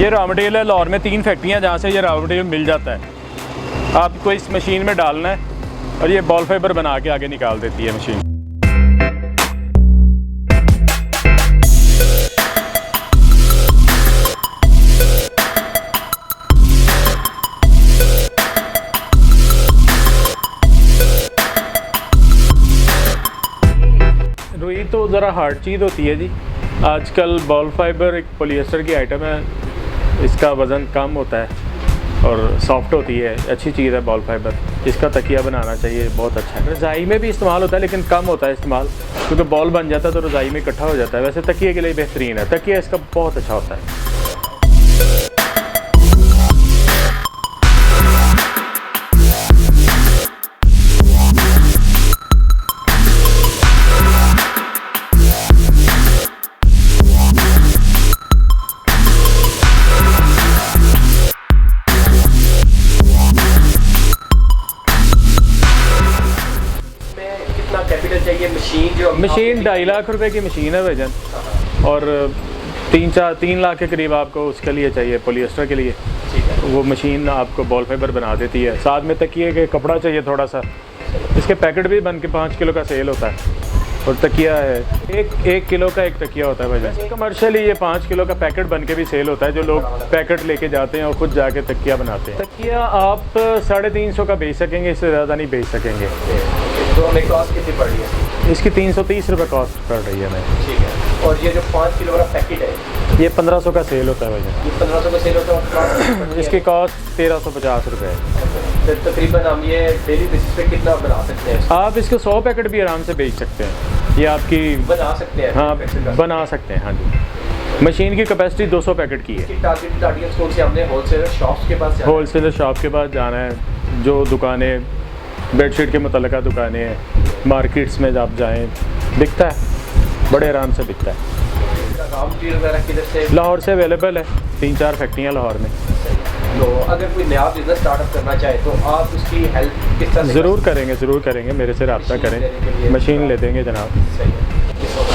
ये raw material है, लाहौर में 3 फैक्ट्रियाँ जहाँ से ये रॉ मटेरियल मिल जाता है। आपको इस मशीन में डालना है और ये बॉल फाइबर बना के आगे निकाल देती है मशीन। रुई तो ज़रा हार्ड चीज़ होती है जी। आजकल बॉल फाइबर एक पॉलिएस्टर की आइटम है, इसका वज़न कम होता है और सॉफ्ट होती है, अच्छी चीज़ है बॉल फाइबर। इसका तकिया बनाना चाहिए, बहुत अच्छा है। रज़ाई में भी इस्तेमाल होता है लेकिन कम होता है इस्तेमाल, क्योंकि बॉल बन जाता है तो रज़ाई में इकट्ठा हो जाता है। वैसे तकिए के लिए बेहतरीन है, तकिया इसका बहुत अच्छा होता है। मशीन 2.5 लाख रुपए की मशीन है वजन, और 3 लाख के करीब आपको उसके लिए चाहिए, पॉलिएस्टर के लिए। वो मशीन आपको बॉल फाइबर बना देती है। साथ में तकिए के कपड़ा चाहिए थोड़ा सा। इसके पैकेट भी बन के 5 किलो का सेल होता है, और तकिया है 1 किलो का एक तकिया होता है वजन। कमर्शियली ये 5 किलो का पैकेट बन के भी सेल होता है, जो लोग पैकेट लेके जाते हैं और खुद जाके तकिया बनाते हैं। तकिया आप 350 का बेच सकेंगे, इससे ज़्यादा नहीं बेच सकेंगे। तो हमें कॉस्ट कितनी पड़ रही है? इसकी 330 रुपये कॉस्ट पड़ रही है हमें। ठीक है। और ये जो 5 किलो का पैकेट है ये 1500 का सेल होता है वजन। ये 1500 का सेल होता है। इसकी कॉस्ट 1350 रुपये है। तो तकरीबन हम ये डेली बेसिस पे कितना बना सकते हैं? आप इसके 100 पैकेट भी आराम से बेच सकते हैं। ये आपकी बना सकते हैं? हाँ, बना सकते हैं। हाँ जी, मशीन की कैपेसिटी 200 पैकेट की है। टारगेट कौन से? हमने होलसेलर शॉप्स के पास होलसेलर शॉप के पास जाना है। जो दुकानें बेडशीट के मुतल्लिका दुकानें हैं, मार्केट्स में आप जाएँ, बिकता है, बड़े आराम से बिकता है। वगैरह किधर से? लाहौर से अवेलेबल है, 3-4 फैक्ट्रियाँ लाहौर में। तो अगर कोई नया बिजनेस स्टार्टअप करना चाहे तो आप उसकी हेल्प किस तरह से? ज़रूर करेंगे, मेरे से रब्ता करें, मशीन ले देंगे जनाब। सही है।